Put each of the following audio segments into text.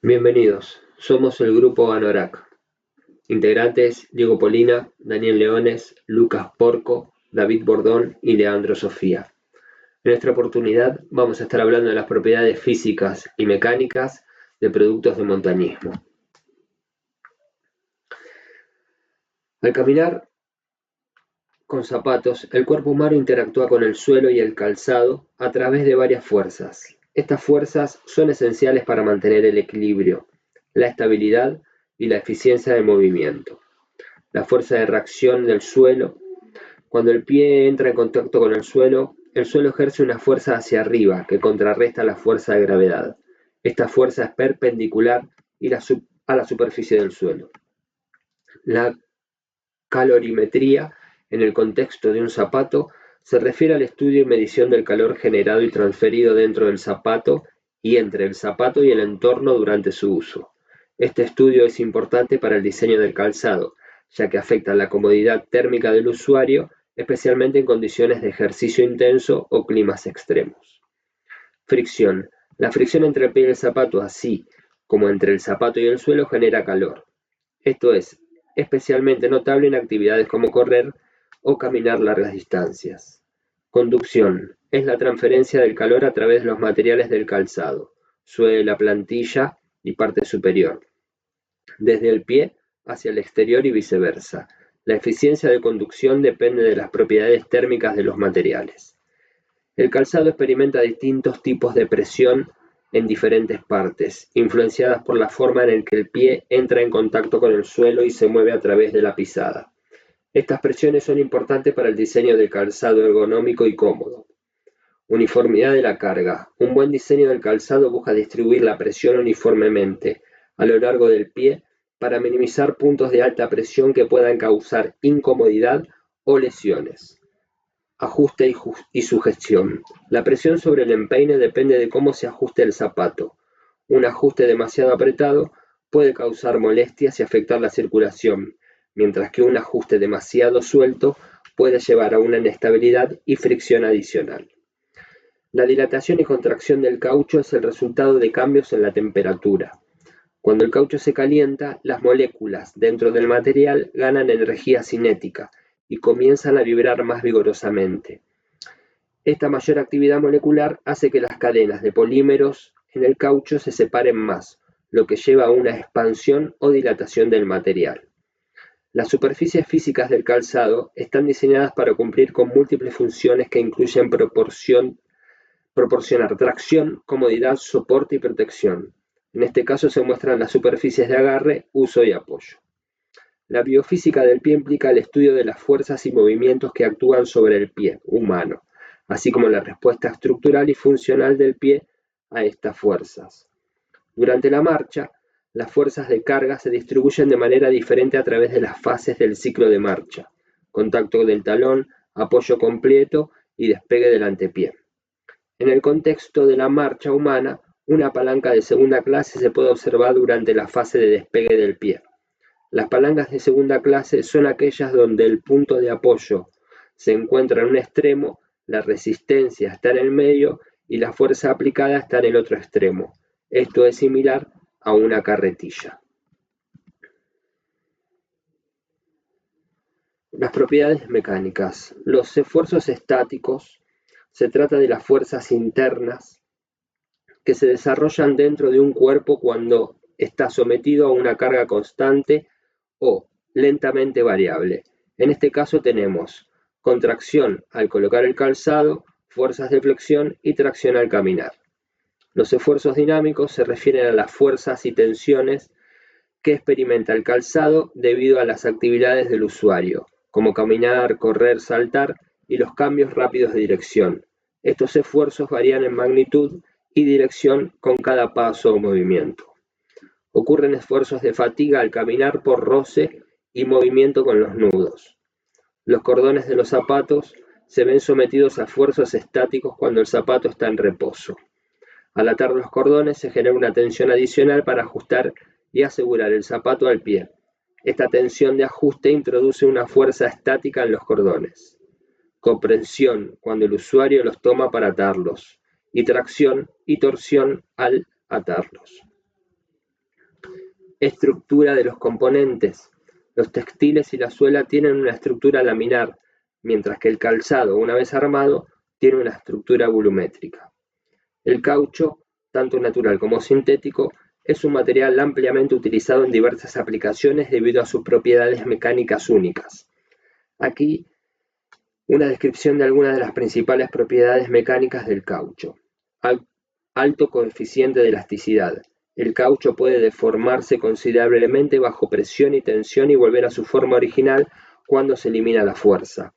Bienvenidos, somos el grupo Anorak. Integrantes Diego Polina, Daniel Leones, Lucas Porco, David Bordón y Leandro Sofía. En esta oportunidad vamos a estar hablando de las propiedades físicas y mecánicas de productos de montañismo. Al caminar con zapatos, el cuerpo humano interactúa con el suelo y el calzado a través de varias fuerzas. Estas fuerzas son esenciales para mantener el equilibrio, la estabilidad y la eficiencia del movimiento. La fuerza de reacción del suelo. Cuando el pie entra en contacto con el suelo ejerce una fuerza hacia arriba que contrarresta la fuerza de gravedad. Esta fuerza es perpendicular a la superficie del suelo. La calorimetría, en el contexto de un zapato, se refiere al estudio y medición del calor generado y transferido dentro del zapato y entre el zapato y el entorno durante su uso. Este estudio es importante para el diseño del calzado, ya que afecta la comodidad térmica del usuario, especialmente en condiciones de ejercicio intenso o climas extremos. Fricción. La fricción entre el pie y el zapato, así como entre el zapato y el suelo, genera calor. Esto es especialmente notable en actividades como correr o caminar largas distancias. Conducción. Es la transferencia del calor a través de los materiales del calzado, suela, plantilla y parte superior, desde el pie hacia el exterior y viceversa. La eficiencia de conducción depende de las propiedades térmicas de los materiales. El calzado experimenta distintos tipos de presión en diferentes partes, influenciadas por la forma en que el pie entra en contacto con el suelo y se mueve a través de la pisada. Estas presiones son importantes para el diseño de calzado ergonómico y cómodo. Uniformidad de la carga. Un buen diseño del calzado busca distribuir la presión uniformemente a lo largo del pie para minimizar puntos de alta presión que puedan causar incomodidad o lesiones. Ajuste y sujeción. La presión sobre el empeine depende de cómo se ajuste el zapato. Un ajuste demasiado apretado puede causar molestias y afectar la circulación, mientras que un ajuste demasiado suelto puede llevar a una inestabilidad y fricción adicional. La dilatación y contracción del caucho es el resultado de cambios en la temperatura. Cuando el caucho se calienta, las moléculas dentro del material ganan energía cinética y comienzan a vibrar más vigorosamente. Esta mayor actividad molecular hace que las cadenas de polímeros en el caucho se separen más, lo que lleva a una expansión o dilatación del material. Las superficies físicas del calzado están diseñadas para cumplir con múltiples funciones que incluyen proporcionar tracción, comodidad, soporte y protección. En este caso se muestran las superficies de agarre, uso y apoyo. La biofísica del pie implica el estudio de las fuerzas y movimientos que actúan sobre el pie humano, así como la respuesta estructural y funcional del pie a estas fuerzas. Durante la marcha, las fuerzas de carga se distribuyen de manera diferente a través de las fases del ciclo de marcha: contacto del talón, apoyo completo y despegue del antepié. En el contexto de la marcha humana, una palanca de segunda clase se puede observar durante la fase de despegue del pie. Las palancas de segunda clase son aquellas donde el punto de apoyo se encuentra en un extremo, la resistencia está en el medio y la fuerza aplicada está en el otro extremo. Esto es similar a una carretilla. Las propiedades mecánicas. Los esfuerzos estáticos. Se trata de las fuerzas internas que se desarrollan dentro de un cuerpo cuando está sometido a una carga constante o lentamente variable. En este caso tenemos contracción al colocar el calzado, fuerzas de flexión y tracción al caminar. Los esfuerzos dinámicos se refieren a las fuerzas y tensiones que experimenta el calzado debido a las actividades del usuario, como caminar, correr, saltar y los cambios rápidos de dirección. Estos esfuerzos varían en magnitud y dirección con cada paso o movimiento. Ocurren esfuerzos de fatiga al caminar por roce y movimiento con los nudos. Los cordones de los zapatos se ven sometidos a esfuerzos estáticos cuando el zapato está en reposo. Al atar los cordones se genera una tensión adicional para ajustar y asegurar el zapato al pie. Esta tensión de ajuste introduce una fuerza estática en los cordones. Compresión cuando el usuario los toma para atarlos, y tracción y torsión al atarlos. Estructura de los componentes. Los textiles y la suela tienen una estructura laminar, mientras que el calzado, una vez armado, tiene una estructura volumétrica. El caucho, tanto natural como sintético, es un material ampliamente utilizado en diversas aplicaciones debido a sus propiedades mecánicas únicas. Aquí, una descripción de algunas de las principales propiedades mecánicas del caucho. Alto coeficiente de elasticidad. El caucho puede deformarse considerablemente bajo presión y tensión y volver a su forma original cuando se elimina la fuerza.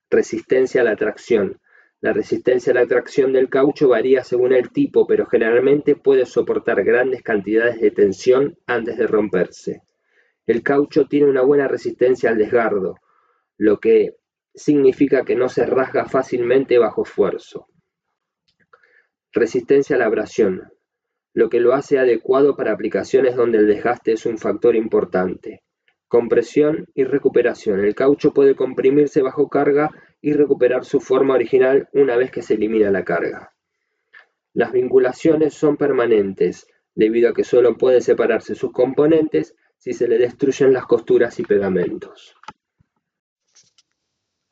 Resistencia a la tracción. La resistencia a la tracción del caucho varía según el tipo, pero generalmente puede soportar grandes cantidades de tensión antes de romperse. El caucho tiene una buena resistencia al desgardo, lo que significa que no se rasga fácilmente bajo esfuerzo. Resistencia a la abrasión, lo que lo hace adecuado para aplicaciones donde el desgaste es un factor importante. Compresión y recuperación. El caucho puede comprimirse bajo carga y recuperar su forma original una vez que se elimina la carga. Las vinculaciones son permanentes, debido a que solo puede separarse sus componentes si se le destruyen las costuras y pegamentos.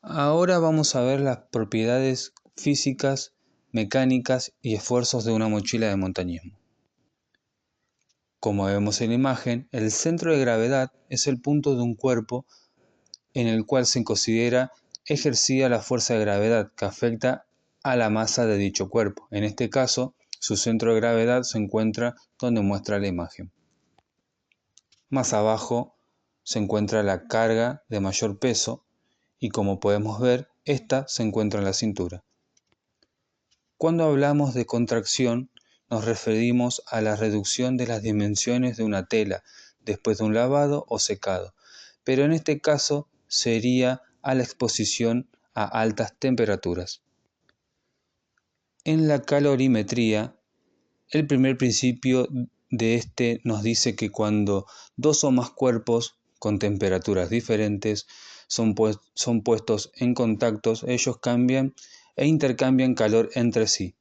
Ahora vamos a ver las propiedades físicas, mecánicas y esfuerzos de una mochila de montañismo. Como vemos en la imagen, el centro de gravedad es el punto de un cuerpo en el cual se considera ejercida la fuerza de gravedad que afecta a la masa de dicho cuerpo. En este caso, su centro de gravedad se encuentra donde muestra la imagen. Más abajo se encuentra la carga de mayor peso y, como podemos ver, esta se encuentra en la cintura. Cuando hablamos de contracción, nos referimos a la reducción de las dimensiones de una tela después de un lavado o secado, pero en este caso sería a la exposición a altas temperaturas. En la calorimetría, el primer principio de este nos dice que cuando dos o más cuerpos con temperaturas diferentes son puestos en contactos, ellos cambian e intercambian calor entre sí,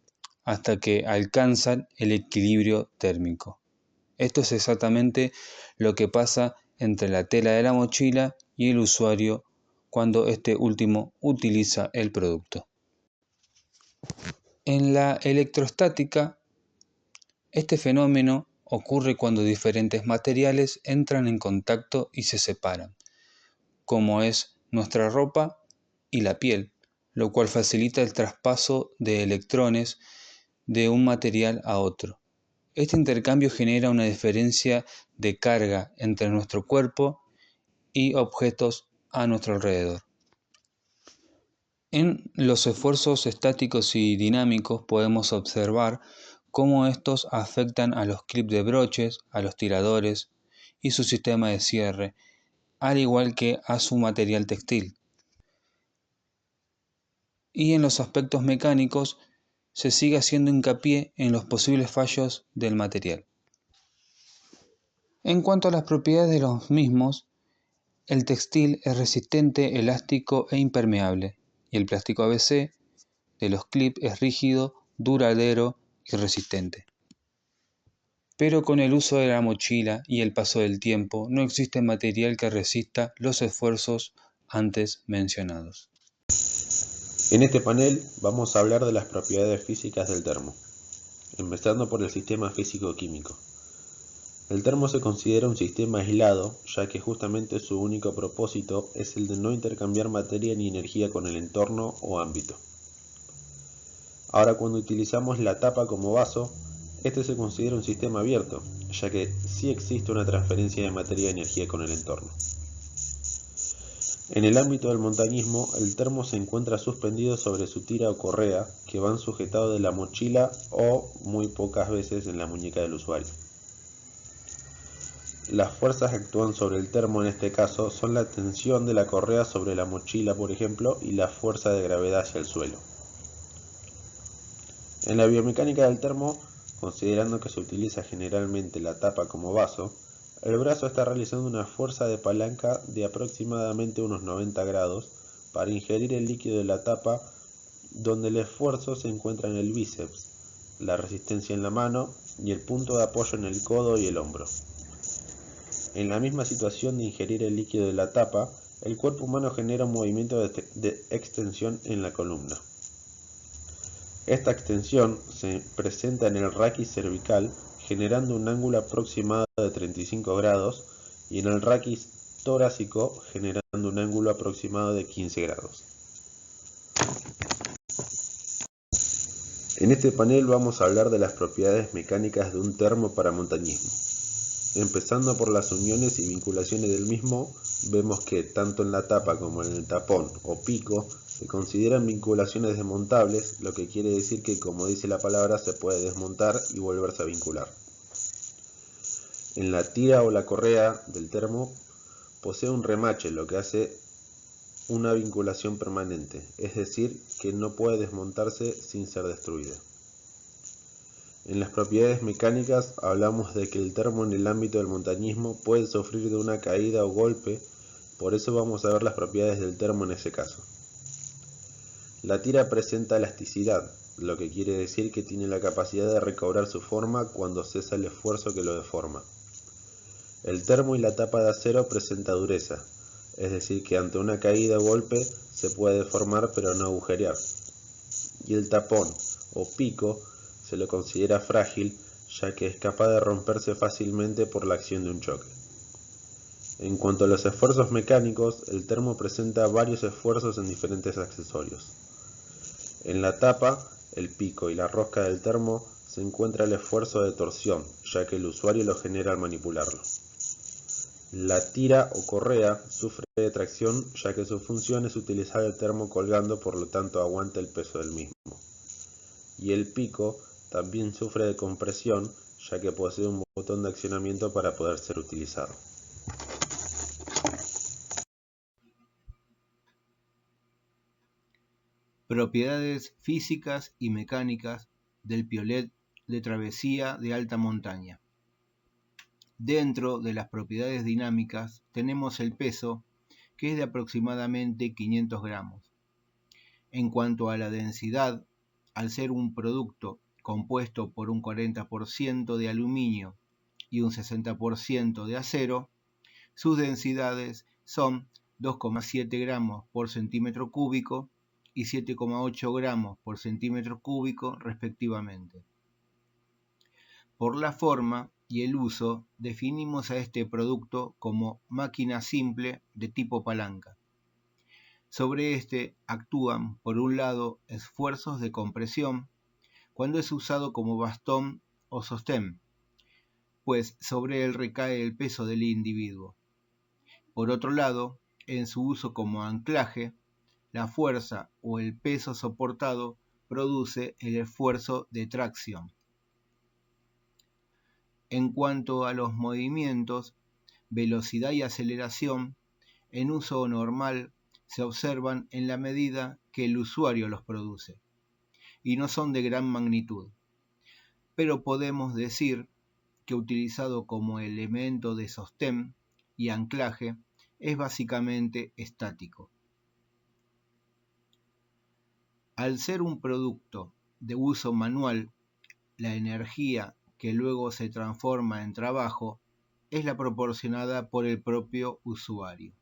hasta que alcanzan el equilibrio térmico. Esto es exactamente lo que pasa entre la tela de la mochila y el usuario cuando este último utiliza el producto. En la electrostática, este fenómeno ocurre cuando diferentes materiales entran en contacto y se separan, como es nuestra ropa y la piel, lo cual facilita el traspaso de electrones de un material a otro. Este intercambio genera una diferencia de carga entre nuestro cuerpo y objetos a nuestro alrededor. En los esfuerzos estáticos y dinámicos podemos observar cómo estos afectan a los clips de broches, a los tiradores y su sistema de cierre, al igual que a su material textil. Y en los aspectos mecánicos se sigue haciendo hincapié en los posibles fallos del material. En cuanto a las propiedades de los mismos, el textil es resistente, elástico e impermeable, y el plástico ABC de los clips es rígido, duradero y resistente. Pero con el uso de la mochila y el paso del tiempo, no existe material que resista los esfuerzos antes mencionados. En este panel vamos a hablar de las propiedades físicas del termo, empezando por el sistema físico-químico. El termo se considera un sistema aislado, ya que justamente su único propósito es el de no intercambiar materia ni energía con el entorno o ámbito. Ahora, cuando utilizamos la tapa como vaso, este se considera un sistema abierto, ya que sí existe una transferencia de materia y energía con el entorno. En el ámbito del montañismo, el termo se encuentra suspendido sobre su tira o correa, que van sujetados de la mochila o, muy pocas veces, en la muñeca del usuario. Las fuerzas que actúan sobre el termo en este caso son la tensión de la correa sobre la mochila, por ejemplo, y la fuerza de gravedad hacia el suelo. En la biomecánica del termo, considerando que se utiliza generalmente la tapa como vaso, el brazo está realizando una fuerza de palanca de aproximadamente unos 90 grados para ingerir el líquido de la tapa, donde el esfuerzo se encuentra en el bíceps, la resistencia en la mano y el punto de apoyo en el codo y el hombro. En la misma situación de ingerir el líquido de la tapa, el cuerpo humano genera un movimiento de extensión en la columna. Esta extensión se presenta en el raquis cervical generando un ángulo aproximado de 35 grados y en el raquis torácico generando un ángulo aproximado de 15 grados. En este panel vamos a hablar de las propiedades mecánicas de un termo para montañismo. Empezando por las uniones y vinculaciones del mismo, vemos que tanto en la tapa como en el tapón o pico se consideran vinculaciones desmontables, lo que quiere decir que, como dice la palabra, se puede desmontar y volverse a vincular. En la tira o la correa del termo posee un remache, lo que hace una vinculación permanente, es decir, que no puede desmontarse sin ser destruida. En las propiedades mecánicas hablamos de que el termo en el ámbito del montañismo puede sufrir de una caída o golpe, por eso vamos a ver las propiedades del termo en ese caso. La tira presenta elasticidad, lo que quiere decir que tiene la capacidad de recobrar su forma cuando cesa el esfuerzo que lo deforma. El termo y la tapa de acero presenta dureza, es decir que ante una caída o golpe se puede deformar pero no agujerear. Y el tapón o pico se lo considera frágil, ya que es capaz de romperse fácilmente por la acción de un choque. En cuanto a los esfuerzos mecánicos, el termo presenta varios esfuerzos en diferentes accesorios. En la tapa, el pico y la rosca del termo se encuentra el esfuerzo de torsión, ya que el usuario lo genera al manipularlo. La tira o correa sufre de tracción, ya que su función es utilizar el termo colgando, por lo tanto aguanta el peso del mismo. Y el pico también sufre de compresión, ya que posee un botón de accionamiento para poder ser utilizado. Propiedades físicas y mecánicas del piolet de travesía de alta montaña. Dentro de las propiedades dinámicas tenemos el peso, que es de aproximadamente 500 gramos. En cuanto a la densidad, al ser un producto compuesto por un 40% de aluminio y un 60% de acero, sus densidades son 2,7 gramos por centímetro cúbico y 7,8 gramos por centímetro cúbico respectivamente. Por la forma y el uso, definimos a este producto como máquina simple de tipo palanca. Sobre este actúan, por un lado, esfuerzos de compresión cuando es usado como bastón o sostén, pues sobre él recae el peso del individuo. Por otro lado, en su uso como anclaje, la fuerza o el peso soportado produce el esfuerzo de tracción. En cuanto a los movimientos, velocidad y aceleración, en uso normal se observan en la medida que el usuario los produce, y no son de gran magnitud, pero podemos decir que utilizado como elemento de sostén y anclaje, es básicamente estático. Al ser un producto de uso manual, la energía que luego se transforma en trabajo es la proporcionada por el propio usuario.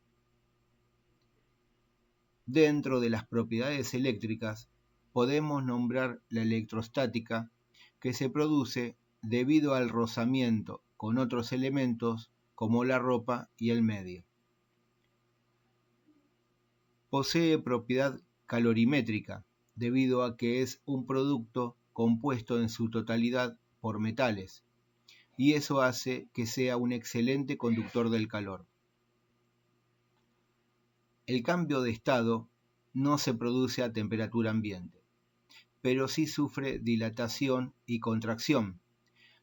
Dentro de las propiedades eléctricas podemos nombrar la electrostática, que se produce debido al rozamiento con otros elementos como la ropa y el medio. Posee propiedad calorimétrica, debido a que es un producto compuesto en su totalidad por metales, y eso hace que sea un excelente conductor del calor. El cambio de estado no se produce a temperatura ambiente, pero sí sufre dilatación y contracción,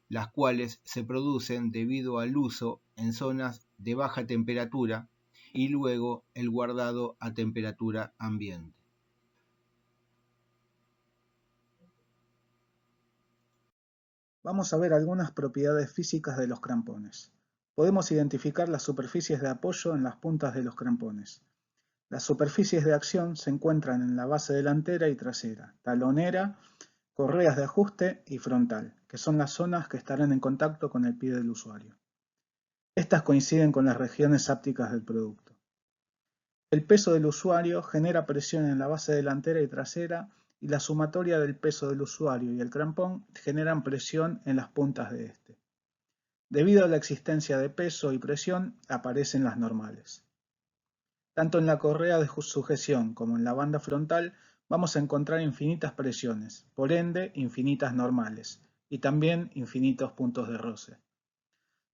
las cuales se producen debido al uso en zonas de baja temperatura y luego el guardado a temperatura ambiente. Vamos a ver algunas propiedades físicas de los crampones. Podemos identificar las superficies de apoyo en las puntas de los crampones. Las superficies de acción se encuentran en la base delantera y trasera, talonera, correas de ajuste y frontal, que son las zonas que estarán en contacto con el pie del usuario. Estas coinciden con las regiones ápticas del producto. El peso del usuario genera presión en la base delantera y trasera y la sumatoria del peso del usuario y el crampón generan presión en las puntas de este. Debido a la existencia de peso y presión, aparecen las normales. Tanto en la correa de sujeción como en la banda frontal vamos a encontrar infinitas presiones, por ende infinitas normales, y también infinitos puntos de roce.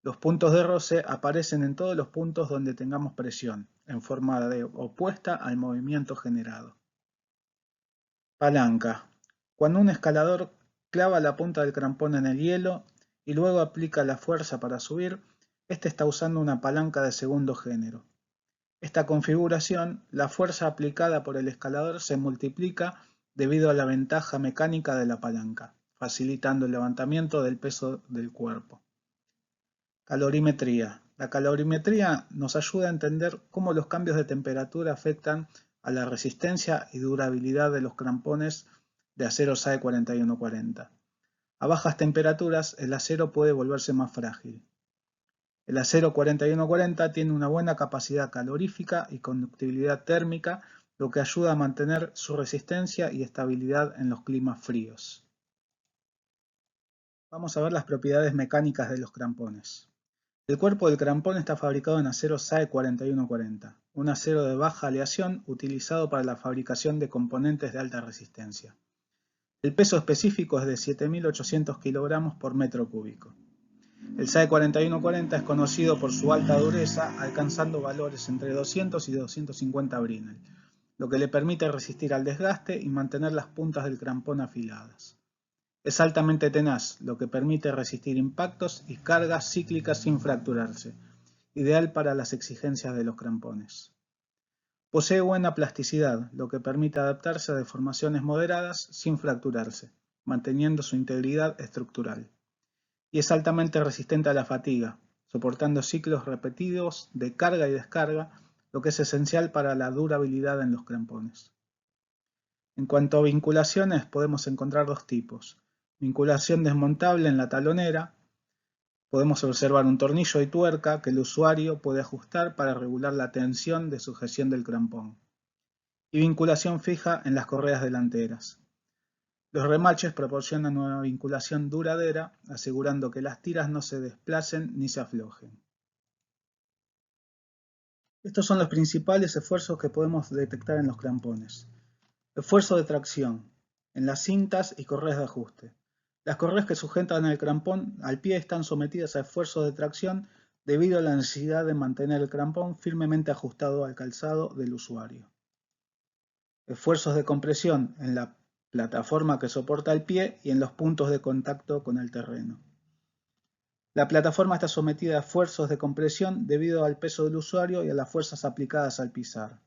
Los puntos de roce aparecen en todos los puntos donde tengamos presión, en forma de opuesta al movimiento generado. Palanca. Cuando un escalador clava la punta del crampón en el hielo y luego aplica la fuerza para subir, este está usando una palanca de segundo género. Esta configuración, la fuerza aplicada por el escalador se multiplica debido a la ventaja mecánica de la palanca, facilitando el levantamiento del peso del cuerpo. Calorimetría. La calorimetría nos ayuda a entender cómo los cambios de temperatura afectan a la resistencia y durabilidad de los crampones de acero SAE 4140. A bajas temperaturas, el acero puede volverse más frágil. El acero 4140 tiene una buena capacidad calorífica y conductividad térmica, lo que ayuda a mantener su resistencia y estabilidad en los climas fríos. Vamos a ver las propiedades mecánicas de los crampones. El cuerpo del crampón está fabricado en acero SAE 4140, un acero de baja aleación utilizado para la fabricación de componentes de alta resistencia. El peso específico es de 7.800 kg por metro cúbico. El SAE 4140 es conocido por su alta dureza, alcanzando valores entre 200 y 250 Brinell, lo que le permite resistir al desgaste y mantener las puntas del crampón afiladas. Es altamente tenaz, lo que permite resistir impactos y cargas cíclicas sin fracturarse, ideal para las exigencias de los crampones. Posee buena plasticidad, lo que permite adaptarse a deformaciones moderadas sin fracturarse, manteniendo su integridad estructural. Y es altamente resistente a la fatiga, soportando ciclos repetidos de carga y descarga, lo que es esencial para la durabilidad en los crampones. En cuanto a vinculaciones, podemos encontrar dos tipos. Vinculación desmontable en la talonera. Podemos observar un tornillo y tuerca que el usuario puede ajustar para regular la tensión de sujeción del crampón. Y vinculación fija en las correas delanteras. Los remaches proporcionan una vinculación duradera, asegurando que las tiras no se desplacen ni se aflojen. Estos son los principales esfuerzos que podemos detectar en los crampones. Esfuerzo de tracción, en las cintas y correas de ajuste. Las correas que sujetan el crampón al pie están sometidas a esfuerzos de tracción debido a la necesidad de mantener el crampón firmemente ajustado al calzado del usuario. Esfuerzos de compresión en la plataforma que soporta el pie y en los puntos de contacto con el terreno. La plataforma está sometida a esfuerzos de compresión debido al peso del usuario y a las fuerzas aplicadas al pisar.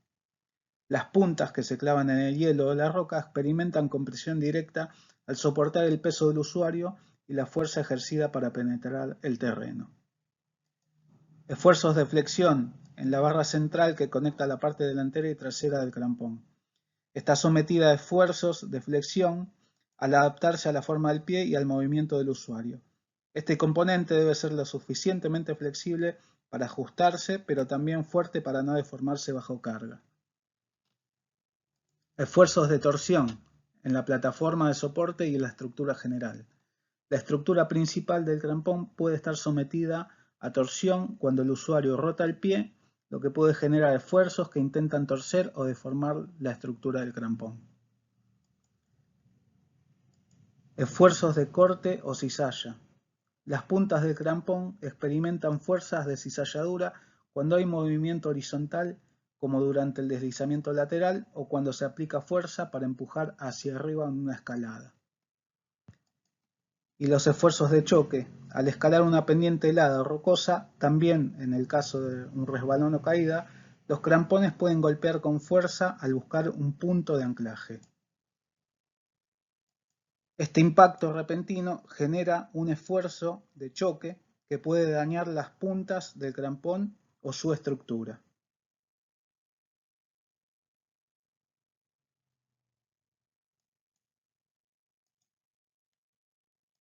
Las puntas que se clavan en el hielo o la roca experimentan compresión directa al soportar el peso del usuario y la fuerza ejercida para penetrar el terreno. Esfuerzos de flexión en la barra central que conecta la parte delantera y trasera del crampón. Está sometida a esfuerzos de flexión al adaptarse a la forma del pie y al movimiento del usuario. Este componente debe ser lo suficientemente flexible para ajustarse, pero también fuerte para no deformarse bajo carga. Esfuerzos de torsión en la plataforma de soporte y en la estructura general. La estructura principal del crampón puede estar sometida a torsión cuando el usuario rota el pie, lo que puede generar esfuerzos que intentan torcer o deformar la estructura del crampón. Esfuerzos de corte o cizalla. Las puntas del crampón experimentan fuerzas de cizalladura cuando hay movimiento horizontal, como durante el deslizamiento lateral o cuando se aplica fuerza para empujar hacia arriba en una escalada. Y los esfuerzos de choque. Al escalar una pendiente helada o rocosa, también en el caso de un resbalón o caída, los crampones pueden golpear con fuerza al buscar un punto de anclaje. Este impacto repentino genera un esfuerzo de choque que puede dañar las puntas del crampón o su estructura.